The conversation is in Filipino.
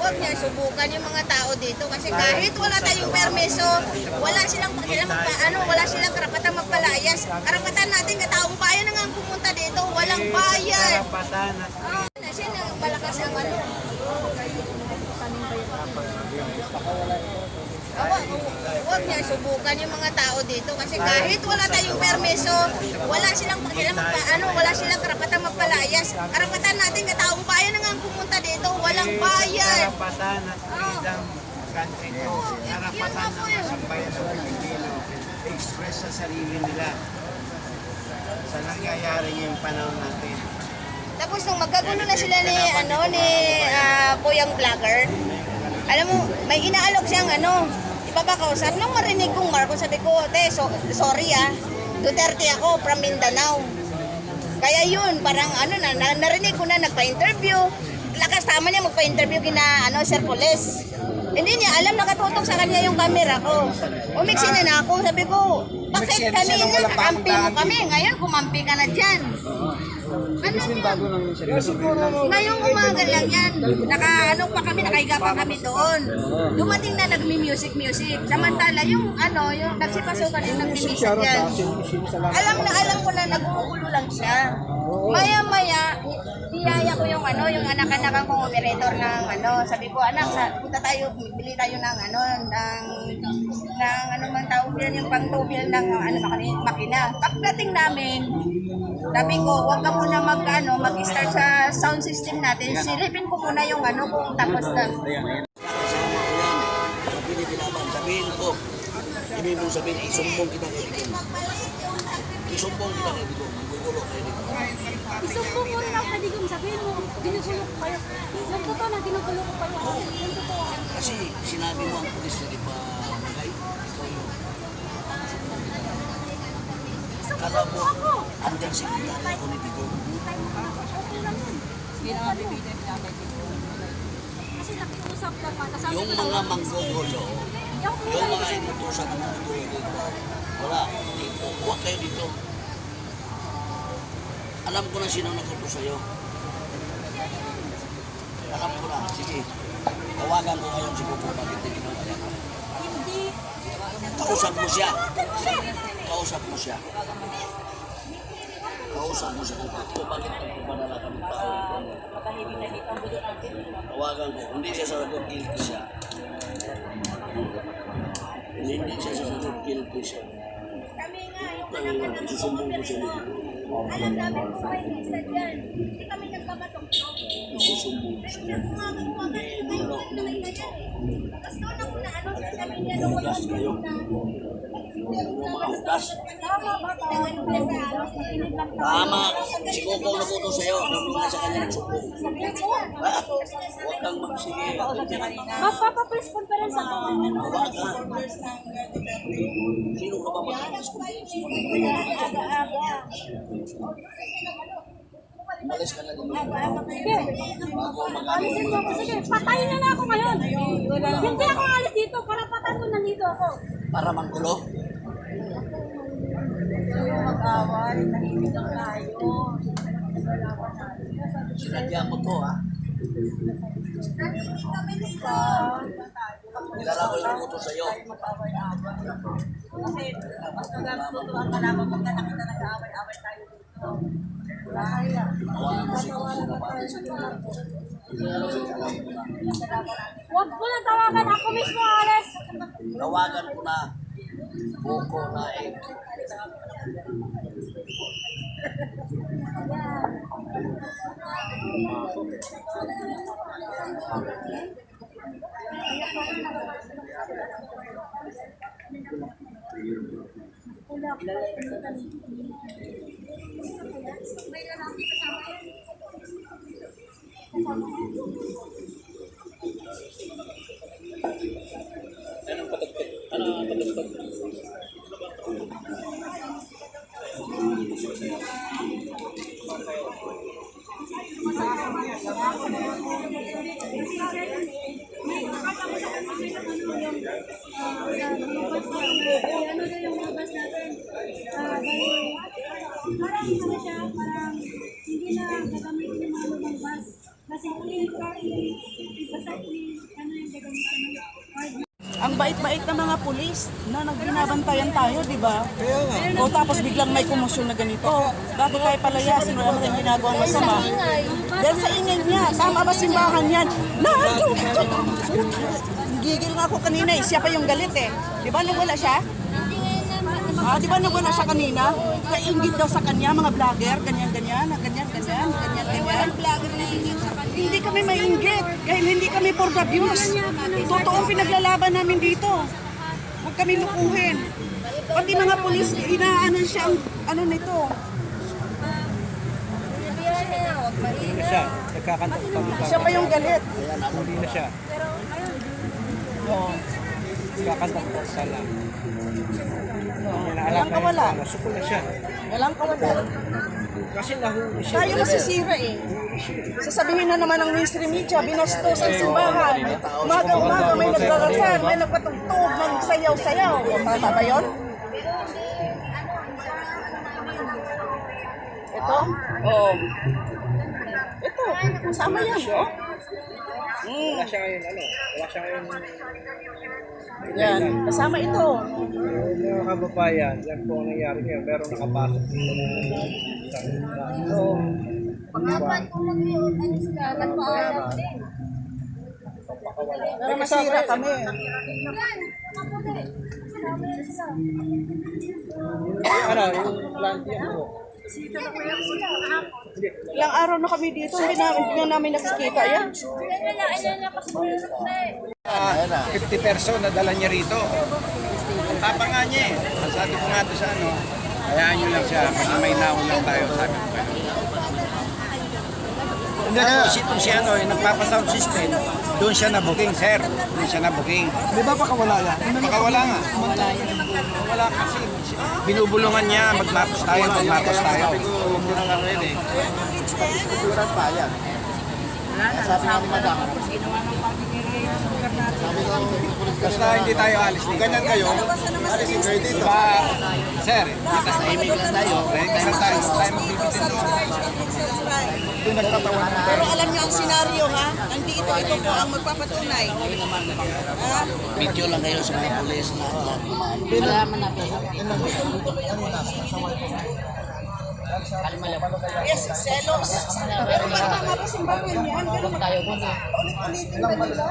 Huwag niya subukan yung mga tao dito kasi kahit wala tayong permiso, wala silang wala silang karapatan magpalayas. Karapatan natin kataong bayan na nga ang pumunta dito, walang bayan. Siya na malakas ang Huwag niya subukan yung mga tao dito kasi kahit wala tayong permiso, wala silang wala silang karapatan magpalayas. Karapatan natin kataong bayan na nga ang pumunta dito, walang bayan. Karapatan at freedom country to. Karapatan ng sambayan ng Pilipino express sa sarili nila sa nangyayari ngayong panahon natin. Tapos nung magkagulo na sila ni Kuyang Vlogger, alam mo, may inaalok siyang ipapakausap. Nung marinig kong Marcos, sabi ko, sorry Duterte ako from Mindanao. Kaya yun, parang narinig ko na nagpa-interview. Lakas tama niya magpa-interview kina Sir Poles. Hindi niya alam, nakatutok sa kanya yung camera ko. Umiksi na ako, sabi ko, bakit kanina kakampi mo kami? Ngayon kumampi ka na dyan. Ngayong umaga lang yan. Nakahiga pa kami doon. Dumating na nagmi-music. Samantala yung nagsipasukan yung nagmi-music yan. Alam ko na nagumugulo lang siya. Maya-maya, niyaya ko yung anak-anakan kong operator ng sabi ko, anak, punta tayo, bili tayo ng mang tawag yan, yung pang-tubil ng makina. Pagdating namin, sabi ko, huwag ka muna mag-start sa sound system natin. Silipin ko muna yung kung tapos na. Sabihin ko, ibig mong sabihin, isumbong kita kayo dito. Isumbong kita kayo dito. Magugulo kayo dito. Isumbong mo rin ako na digong sabihin mo, ginugulo ko kayo. Yung totoo na ginugulo ko kayo. Yung totoo. Kasi sinabi mo ang pulis na di pa magay. Ikaw yun. Kala mo, andyan si kita ako ni Tito. Okay lang yun. Hindi na mabibigay niya kay Tito. Kasi nakiusap lang mata. Yung mga manggugulo, yung mga inutusan ng manggugulo dito, wala, dito, huwag kayo dito. Alam ko na sino nag-utos sa'yo. Alam ko na, sige. Tawagan ko ngayon si Kuko, bakit hindi ginawa yan? Hindi. Kausap mo siya. Kausap mo siya. Kausap mo siya kung bakit nagpupadala ka ng tao. Tawagan ko. Hindi siya sasagot, guilty siya. Hindi siya sasagot, guilty siya. Kami nga, yung Isusumbong ko siya dito. alam namin kung may isa dyan. Hindi kami nagbabatong-tong. Isusumbong ko siya. Tapos doon ako na sabi niya doon Hugas kayo. Hugas. Tama. Si Coco nakuto sa'yo. Nung nga sa kanya nagsumbong. Huwag kang magsige. Magpapa-press conference ako. Huwag ka. Sino ka ba mag-press conference? Malis ka na dito. Sige. Alisin mo ako. Sige. Patayin na ako ngayon. Hindi ako alis dito. Para patayin ko nandito ako. Para manggulo? Mag-away. Nahimig lang tayo. Sinadya mo to, ha? Nilara ko yung utos sa'yo. Kasi mas nagtutuan ka naman pagka nakita nag-aaway-aaway tayo dito. Kaya. Huwag mo na tawagan. Ako mismo, Alex. Tawagan ko na. Buko na eh. Anong patagpag? Anong patagpag? Parang hindi na gagamitin yung mga lubang bus. Kasi bait-bait na mga pulis na nagbinabantayan tayo, di ba? O tapos biglang may komosyon na ganito. Bakit tayo palayasin? Wala tayong ginagawang masama. Dahil sa ingay niya, tama ba simbahan yan? Gigil nga ako kanina eh. Siya pa yung galit eh. Di ba nagwala siya? Di ba nagwala siya kanina? Kaingit daw sa kanya, mga vlogger, ganyan-ganyan, ganyan-ganyan, ganyan-ganyan. Vlogger na hindi sa kanila. Hindi kami mainggit dahil hindi kami for the views. Totoong pinaglalaban namin dito. Huwag kami lukuhin. Pati mga pulis, inaano siya ang ano nito. Siya, nagkakanta pa. Siya pa yung galit. Hindi na siya. Oo. Nagkakanta pa sala. Walang kawala. Sukol na siya. Walang kawala. Kasi nahuli siya. Tayo masisira eh. Sasabihin na naman ng mainstream media, binastos ang simbahan. Umaga-umaga may nagdarasal, may nagpatugtog, may sayaw-sayaw. Tama ba yun? Ito? Oo. Ito, kasama yan. Oh. Wala siya ngayon, wala siya ngayon. Yan, kasama ito. Mga kababayan, yan po ang nangyari ngayon. Pero nakapasok dito na Oo. Pangapan kung ano sila, nagpaalam din. Pero masira kami. yung plant yan po. Ilang araw na kami dito, hindi na namin nakikita yan. 50 person na dala niya rito. Ang tapang nga niya eh. Ang sabi ko nga doon sa ano, hayaan nyo lang siya, kasi may naon lang tayo, sabi ko kayo. Tapos itong si ano, yung nagpapasound system, doon siya na booking, sir. Doon siya na booking. Di ba pakawala yan? Pakawala nga. Wala kasi. Binubulungan niya, magmatos tayo. Sabi ko, huwag mo nang ano yun eh. Kulturan pa yan. Sabi nga ni Madam. Basta hindi tayo alis Kung dito. ganyan kayo, alisin kayo dito. Diba, sir, tahimik lang tayo. Tahimik lang tayo. Tayo magbibitin doon. Ito yung nagtatawan ng Pero alam niyo ang senaryo ha, nandito ito po ang magpapatunay. Ha? Video lang kayo sa mga pulis na malaman natin. Yes, selos. Pero tama pa simbahan yan. Ulit-ulitin ba nila?